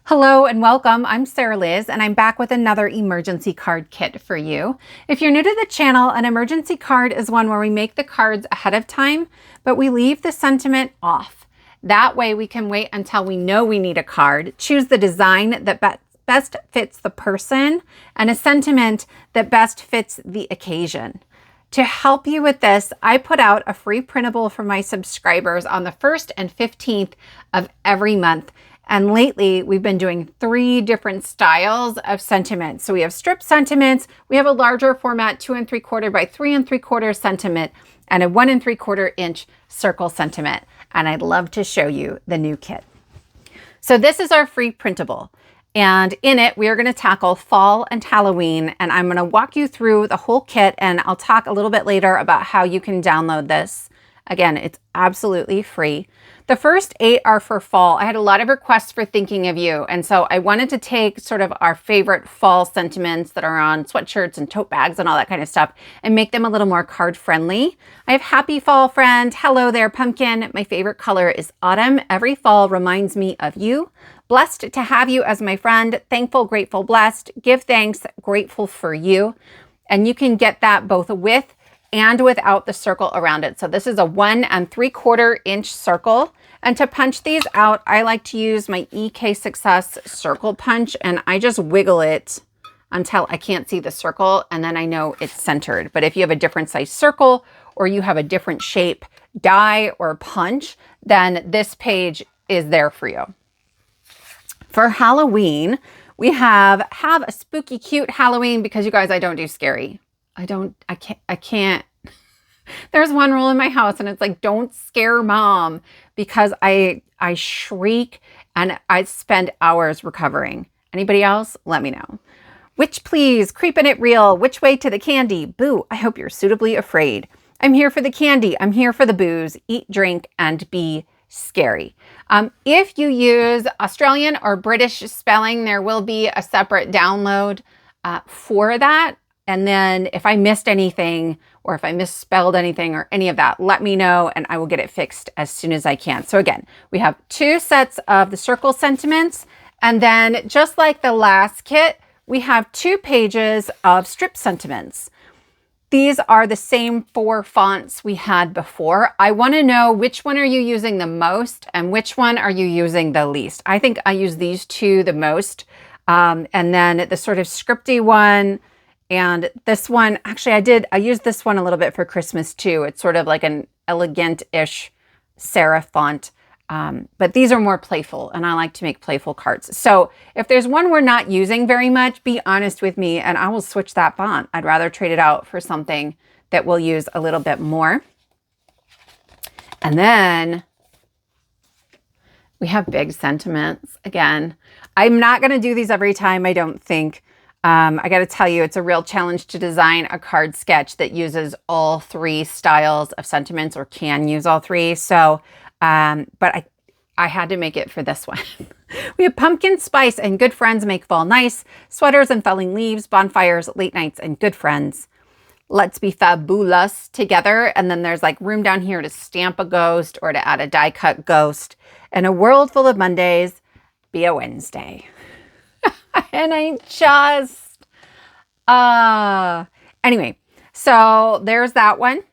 Hello and welcome. I'm Sarah Liz and I'm back with another emergency card kit for you. If you're new to the channel, an emergency card is one where we make the cards ahead of time, but we leave the sentiment off. That way we can wait until we know we need a card, choose the design that best fits the person, and a sentiment that best fits the occasion. To help you with this, I put out a free printable for my subscribers on the 1st and 15th of every month. And lately, we've been doing 3 different styles of sentiments. So we have strip sentiments, we have a larger format 2 3/4 by 3 3/4 sentiment, and a 1 3/4 inch circle sentiment. And I'd love to show you the new kit. So this is our free printable. And in it, we are going to tackle fall and Halloween. And I'm going to walk you through the whole kit. And I'll talk a little bit later about how you can download this. Again, it's absolutely free. The first 8 are for fall. I had a lot of requests for thinking of you. And so I wanted to take sort of our favorite fall sentiments that are on sweatshirts and tote bags and all that kind of stuff and make them a little more card friendly. I have happy fall friend. Hello there, pumpkin. My favorite color is autumn. Every fall reminds me of you. Blessed to have you as my friend. Thankful, grateful, blessed. Give thanks, grateful for you. And you can get that both with and without the circle around it. So this is a 1 3/4 inch circle. And to punch these out, I like to use my EK Success circle punch, and I just wiggle it until I can't see the circle, and then I know it's centered. But if you have a different size circle or you have a different shape die or punch, then this page is there for you. For Halloween, we have a spooky cute Halloween because you guys, I don't do scary. I can't. There's one rule in my house and it's like, don't scare mom, because I shriek and I spend hours recovering. Anybody else? Let me know. Witch please, creeping it real. Which way to the candy? Boo, I hope you're suitably afraid. I'm here for the candy. I'm here for the booze. Eat, drink, and be scary. If you use Australian or British spelling, there will be a separate download for that. And then if I missed anything or if I misspelled anything or any of that, let me know and I will get it fixed as soon as I can. So again, we have 2 sets of the circle sentiments. And then just like the last kit, we have 2 pages of strip sentiments. These are the same 4 fonts we had before. I want to know which one are you using the most and which one are you using the least. I think I use these 2 the most. And then the sort of scripty one, and this one, actually I used this one a little bit for Christmas too. It's sort of like an elegant-ish serif font. But these are more playful and I like to make playful cards. So if there's one we're not using very much, be honest with me and I will switch that font. I'd rather trade it out for something that we'll use a little bit more. And then we have big sentiments. Again, I'm not going to do these every time, I don't think. I got to tell you, it's a real challenge to design a card sketch that uses all 3 styles of sentiments or can use all 3. So, but I had to make it for this one. We have pumpkin spice and good friends make fall nice, sweaters and felling leaves, bonfires, late nights, and good friends. Let's be fabulous together. And then there's like room down here to stamp a ghost or to add a die cut ghost. And a world full of Mondays, be a Wednesday. And I just, anyway, so there's that one.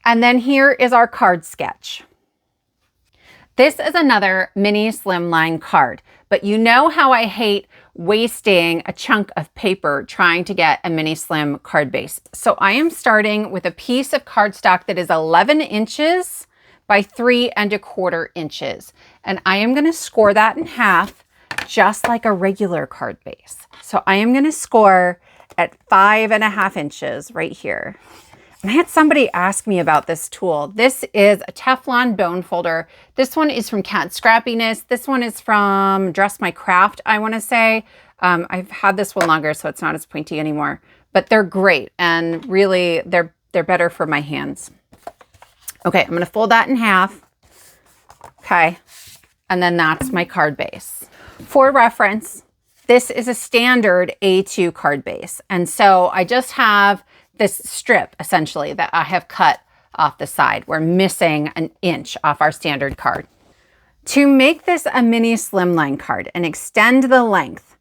And then here is our card sketch. This is another mini Slimline card, but you know how I hate wasting a chunk of paper trying to get a mini slim card base. So I am starting with a piece of cardstock that is 11 inches by 3 1/4 inches. And I am going to score that in half, just like a regular card base. So I am going to score at 5 1/2 inches right here. And I had somebody ask me about this tool. This is a Teflon bone folder. This one is from Cat Scrappiness. This one is from Dress My Craft, I want to say. I've had this one longer, so it's not as pointy anymore. But they're great, and really, they're better for my hands. Okay, I'm going to fold that in half. Okay, and then that's my card base. For reference, this is a standard A2 card base. And so I just have this strip, essentially, that I have cut off the side. We're missing an inch off our standard card. To make this a mini slimline card and extend the length,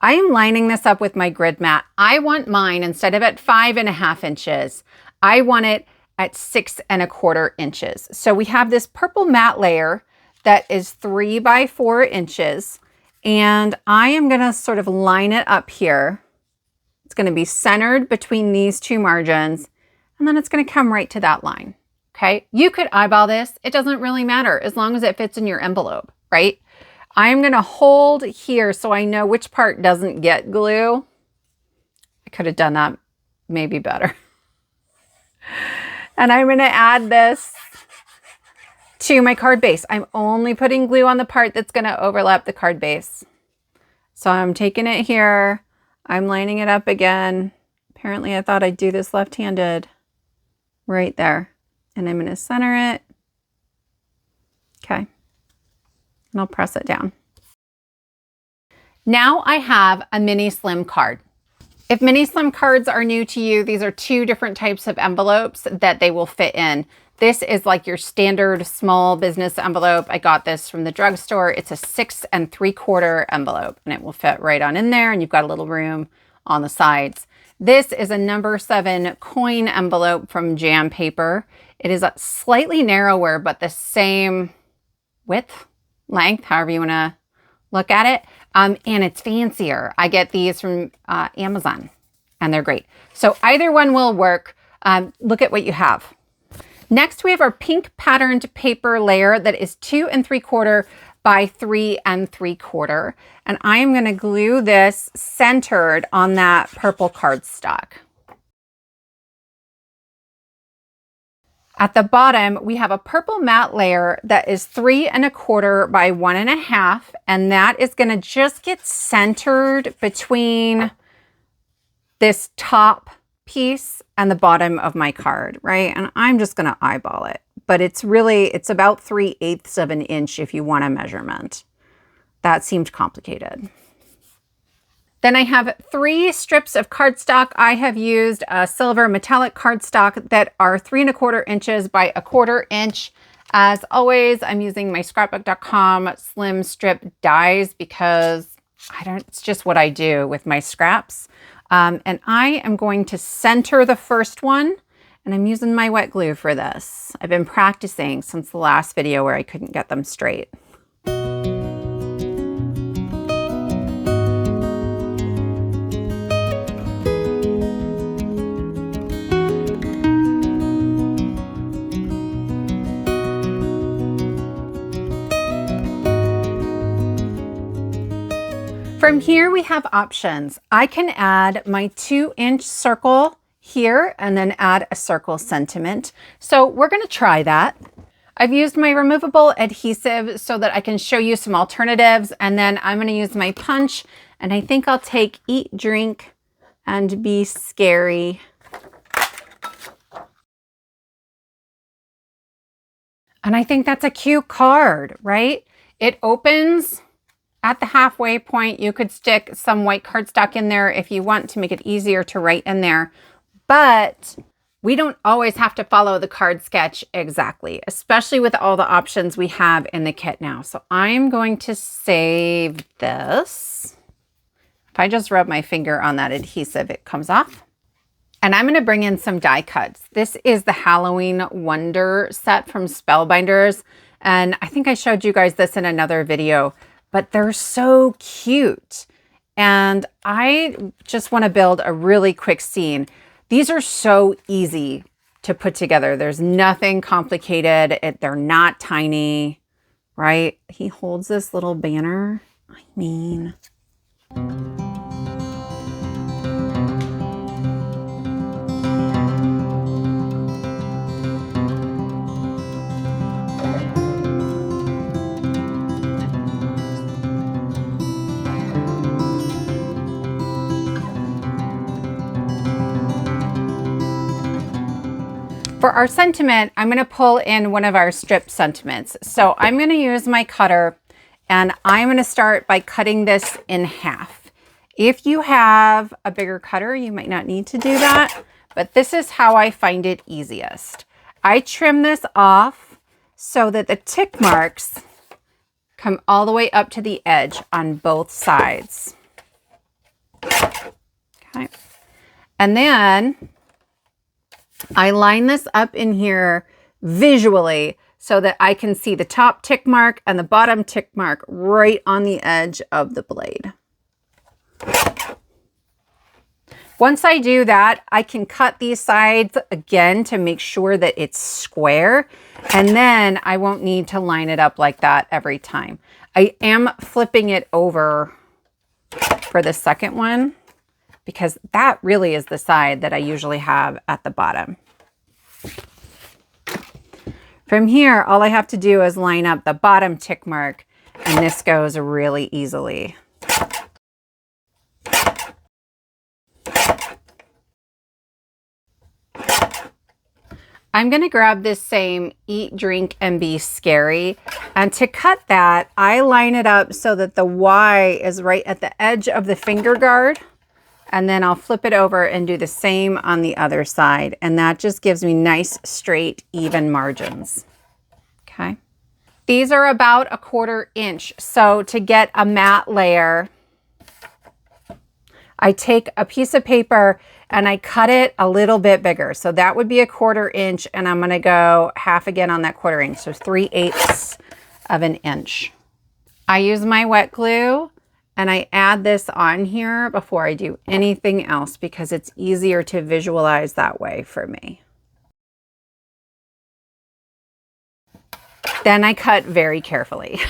I am lining this up with my grid mat. I want mine, instead of at 5.5 inches, I want it at 6.25 inches. So we have this purple mat layer that is 3 by 4 inches. And I am gonna sort of line it up here. It's gonna be centered between these two margins, and then it's gonna come right to that line. Okay, you could eyeball this. It doesn't really matter as long as it fits in your envelope, right? I'm gonna hold here so I know which part doesn't get glue. I could have done that maybe better. And I'm gonna add this to my card base. I'm only putting glue on the part that's gonna overlap the card base. So I'm taking it here, I'm lining it up again. Apparently I thought I'd do this left-handed, right there. And I'm gonna center it. Okay, and I'll press it down. Now I have a mini slim card. If mini slim cards are new to you, these are two different types of envelopes that they will fit in. This is like your standard small business envelope. I got this from the drugstore. It's a 6 3/4 envelope, and it will fit right on in there, and you've got a little room on the sides. This is a number 7 coin envelope from Jam Paper. It is slightly narrower, but the same width, length, however you want to look at it. And it's fancier. I get these from Amazon, and they're great. So either one will work. Look at what you have. Next, we have our pink patterned paper layer that is 2 3/4 by 3 3/4. And I am going to glue this centered on that purple cardstock. At the bottom, we have a purple matte layer that is 3 1/4 by 1 1/2, and that is going to just get centered between this top piece and the bottom of my card, right? And I'm just going to eyeball it, but it's about 3/8 of an inch if you want a measurement. That seemed complicated. Then I have 3 strips of cardstock. I have used a silver metallic cardstock that are 3 1/4 inches by 1/4 inch. As always, I'm using my scrapbook.com slim strip dies because it's just what I do with my scraps. And I am going to center the first one, and I'm using my wet glue for this. I've been practicing since the last video where I couldn't get them straight. From here, we have options. I can add my 2-inch circle here and then add a circle sentiment. So we're going to try that. I've used my removable adhesive so that I can show you some alternatives, and then I'm going to use my punch, and I think I'll take Eat, Drink, and Be Scary. And I think that's a cute card, right? It opens at the halfway point. You could stick some white cardstock in there if you want to make it easier to write in there. But we don't always have to follow the card sketch exactly, especially with all the options we have in the kit now. So I'm going to save this. If I just rub my finger on that adhesive, it comes off. And I'm going to bring in some die cuts. This is the Halloween Wonder set from Spellbinders. And I think I showed you guys this in another video, but they're so cute. And I just want to build a really quick scene. These are so easy to put together. There's nothing complicated. They're not tiny, right? He holds this little banner. I mean, for our sentiment, I'm going to pull in one of our strip sentiments. So I'm going to use my cutter, and I'm going to start by cutting this in half. If you have a bigger cutter, you might not need to do that, but this is how I find it easiest. I trim this off so that the tick marks come all the way up to the edge on both sides. Okay. And then I line this up in here visually so that I can see the top tick mark and the bottom tick mark right on the edge of the blade. Once I do that, I can cut these sides again to make sure that it's square, and then I won't need to line it up like that every time. I am flipping it over for the second one because that really is the side that I usually have at the bottom. From here, all I have to do is line up the bottom tick mark, and this goes really easily. I'm going to grab this same Eat, Drink, and Be Scary, and to cut that, I line it up so that the Y is right at the edge of the finger guard, and then I'll flip it over and do the same on the other side, and that just gives me nice, straight, even margins. Okay. These are about 1/4 inch, so to get a matte layer, I take a piece of paper and I cut it a little bit bigger. So that would be 1/4 inch, and I'm gonna go half again on that 1/4 inch, so 3/8 of an inch. I use my wet glue and I add this on here before I do anything else because it's easier to visualize that way for me. Then I cut very carefully,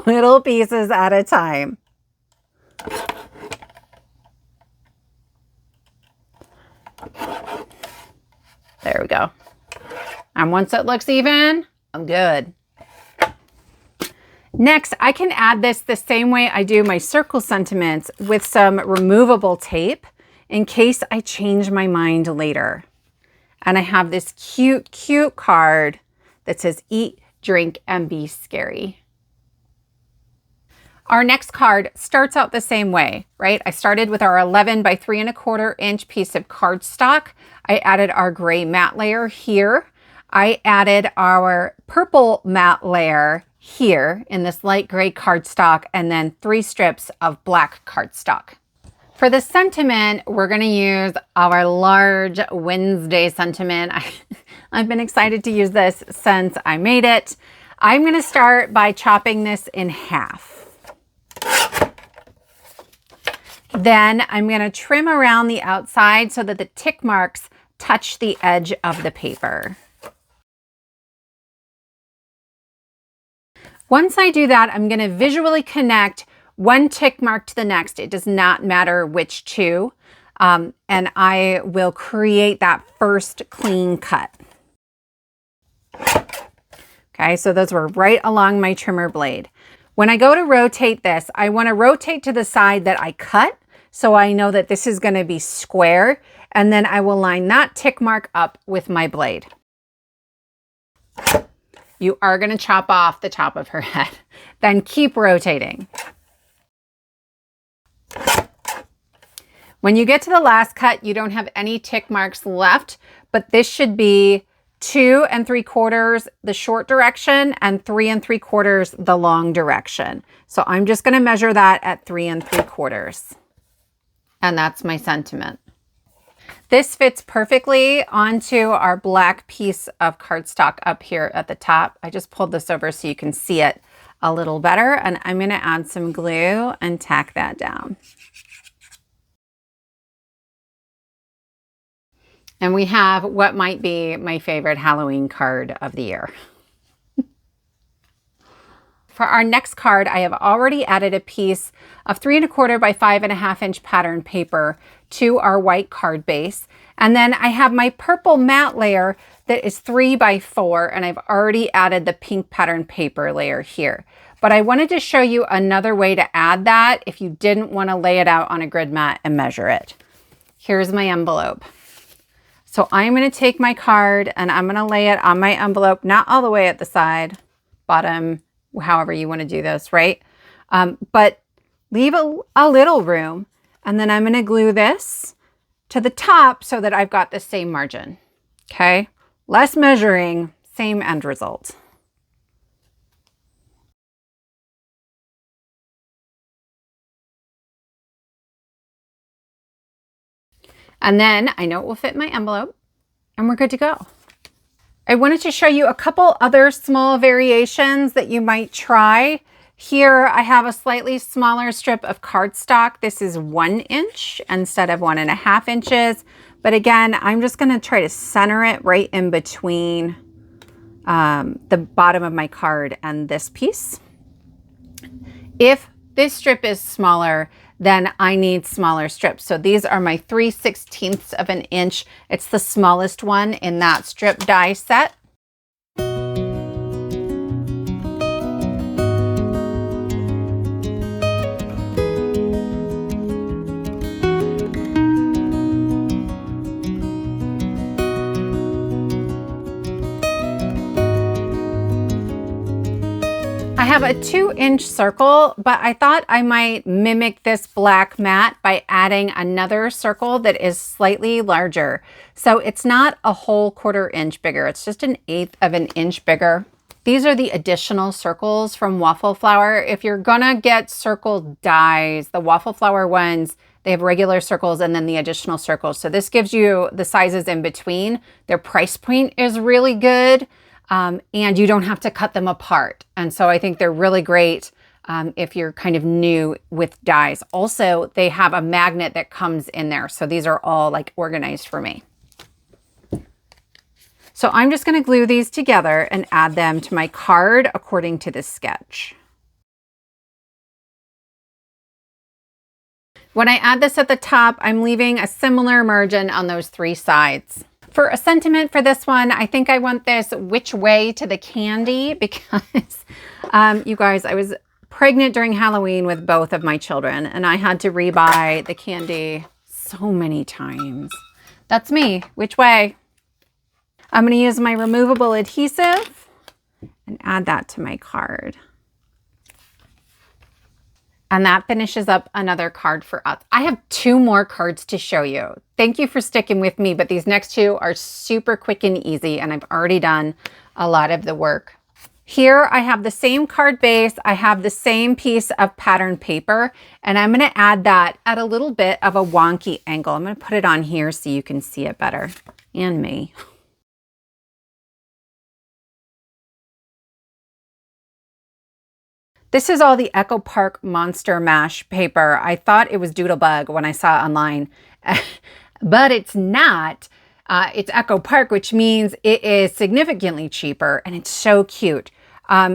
little pieces at a time. There we go. And once it looks even, I'm good. Next, I can add this the same way I do my circle sentiments with some removable tape in case I change my mind later. And I have this cute, cute card that says Eat, Drink, and Be Scary. Our next card starts out the same way, right? I started with our 11 by 3¼ inch piece of cardstock. I added our gray matte layer here. I added our purple matte layer here in this light gray cardstock, and then 3 strips of black cardstock. For the sentiment, we're going to use our large Wednesday sentiment. I've been excited to use this since I made it. I'm going to start by chopping this in half. Then I'm going to trim around the outside so that the tick marks touch the edge of the paper. Once I do that, I'm going to visually connect one tick mark to the next. It does not matter which two. And I will create that first clean cut. Okay, so those were right along my trimmer blade. When I go to rotate this, I want to rotate to the side that I cut so I know that this is going to be square, and then I will line that tick mark up with my blade. You are going to chop off the top of her head. Then keep rotating. When you get to the last cut, you don't have any tick marks left, but this should be 2 3/4 the short direction and 3 3/4 the long direction. So I'm just going to measure that at 3 3/4. And that's my sentiment. This fits perfectly onto our black piece of cardstock up here at the top. I just pulled this over so you can see it a little better, and I'm going to add some glue and tack that down. And we have what might be my favorite Halloween card of the year. For our next card, I have already added a piece of 3 1/4 by 5½ inch pattern paper to our white card base. And then I have my purple matte layer that is 3 by 4, and I've already added the pink pattern paper layer here. But I wanted to show you another way to add that if you didn't want to lay it out on a grid mat and measure it. Here's my envelope. So I'm going to take my card and I'm going to lay it on my envelope, not all the way at the side, bottom, however you want to do this, right? But leave a little room, and then I'm going to glue this to the top so that I've got the same margin. Okay, less measuring, same end result. And then I know it will fit my envelope and we're good to go. I wanted to show you a couple other small variations that you might try. Here I have a slightly smaller strip of cardstock. This is 1 inch instead of 1.5 inches. But again, I'm just going to try to center it right in between the bottom of my card and this piece. If this strip is smaller, then I need smaller strips. So these are my 3/16 of an inch. It's the smallest one in that strip die set. I have a 2-inch circle, but I thought I might mimic this black mat by adding another circle that is slightly larger. So it's not a whole 1/4 inch bigger. It's just 1/8 of an inch bigger. These are the additional circles from Waffle Flower. If you're gonna get circle dies, the Waffle Flower ones, they have regular circles and then the additional circles. So this gives you the sizes in between. Their price point is really good. And you don't have to cut them apart. And so I think they're really great if you're kind of new with dies. Also, they have a magnet that comes in there. So these are all like organized for me. So I'm just going to glue these together and add them to my card according to this sketch. When I add this at the top, I'm leaving a similar margin on those 3 sides. For a sentiment for this one, I think I want this which way to the candy because you guys, I was pregnant during Halloween with both of my children and I had to rebuy the candy so many times. That's me. Which way? I'm going to use my removable adhesive and add that to my card. And that finishes up another card for us. I have 2 more cards to show you. Thank you for sticking with me, but these next 2 are super quick and easy, and I've already done a lot of the work. Here I have the same card base. I have the same piece of pattern paper, and I'm gonna add that at a little bit of a wonky angle. I'm gonna put it on here so you can see it better, and me. This is all the Echo Park Monster Mash paper. I thought it was Doodlebug when I saw it online, but it's not. It's Echo Park, which means it is significantly cheaper and it's so cute.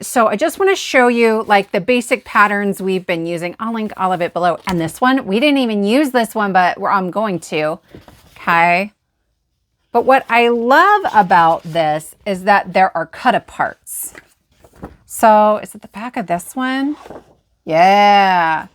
So I just want to show you like the basic patterns we've been using. I'll link all of it below. And this one, we didn't even use this one, but I'm going to, okay? But what I love about this is that there are cut aparts. So is it the back of this one? Yeah.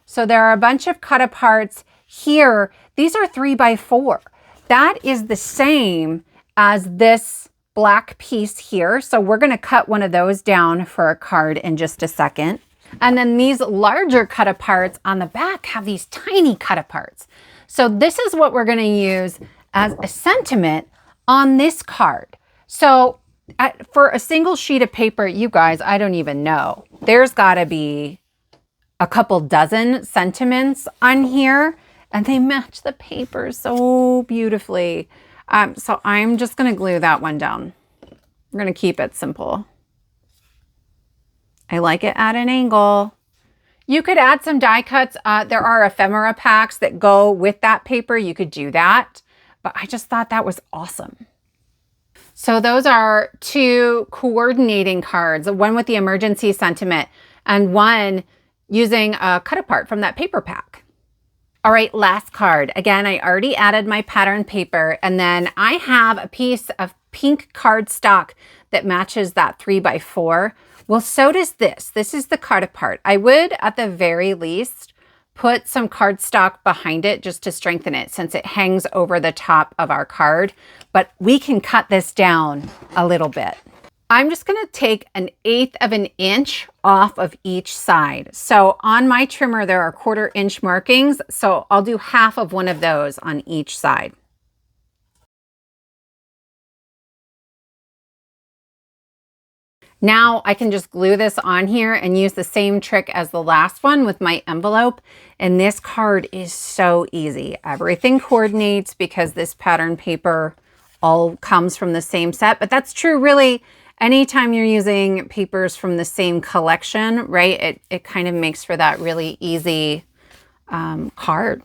So there are a bunch of cut aparts here. These are 3x4. That is the same as this black piece here. So we're going to cut one of those down for a card in just a second. And then these larger cut aparts on the back have these tiny cut aparts. So this is what we're going to use as a sentiment on this card. So for a single sheet of paper, you guys, I don't even know. There's got to be a couple dozen sentiments on here, and they match the paper so beautifully. So I'm just going to glue that one down. We're going to keep it simple. I like it at an angle. You could add some die cuts. There are ephemera packs that go with that paper. You could do that, but I just thought that was awesome. So those are 2 coordinating cards, one with the emergency sentiment and one using a cut apart from that paper pack. All right, last card. Again, I already added my pattern paper, and then I have a piece of pink cardstock that matches that 3x4. Well, so does this. This is the cut apart. I would, at the very least, put some cardstock behind it just to strengthen it since it hangs over the top of our card, but we can cut this down a little bit. I'm just going to take 1/8 of an inch off of each side. So on my trimmer, there are 1/4 inch markings. So I'll do half of one of those on each side. Now I can just glue this on here and use the same trick as the last one with my envelope. And this card is so easy. Everything coordinates because this pattern paper all comes from the same set, but that's true really anytime you're using papers from the same collection, right? It kind of makes for that really easy card.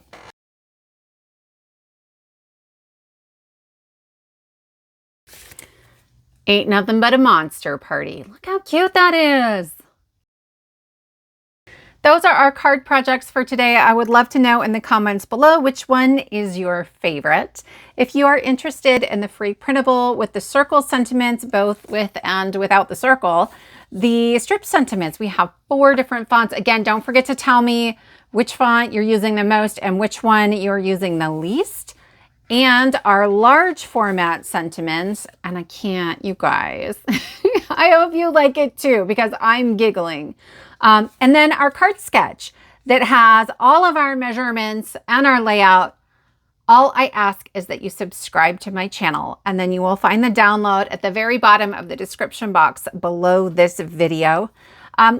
Ain't nothing but a monster party. Look how cute that is. Those are our card projects for today. I would love to know in the comments below which one is your favorite. If you are interested in the free printable with the circle sentiments, both with and without the circle, the strip sentiments, we have 4 different fonts. Again, don't forget to tell me which font you're using the most and which one you're using the least. And our large format sentiments, and I can't, you guys, I hope you like it too because I'm giggling. And then our card sketch that has all of our measurements and our layout. All I ask is that you subscribe to my channel, and then you will find the download at the very bottom of the description box below this video.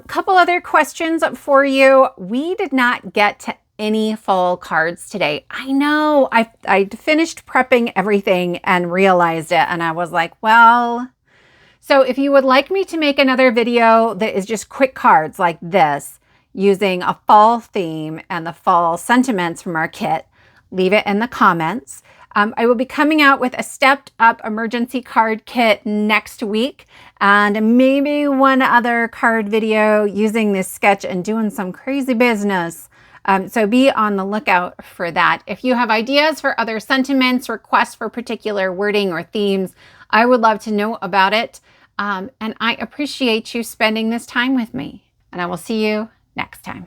Couple other questions for you. We did not get to any fall cards today. I know I finished prepping everything and realized it, and I was like, well, so if you would like me to make another video that is just quick cards like this using a fall theme and the fall sentiments from our kit, leave it in the comments. I will be coming out with a stepped up emergency card kit next week and maybe one other card video using this sketch and doing some crazy business. So be on the lookout for that. If you have ideas for other sentiments, requests for particular wording or themes, I would love to know about it. And I appreciate you spending this time with me. And I will see you next time.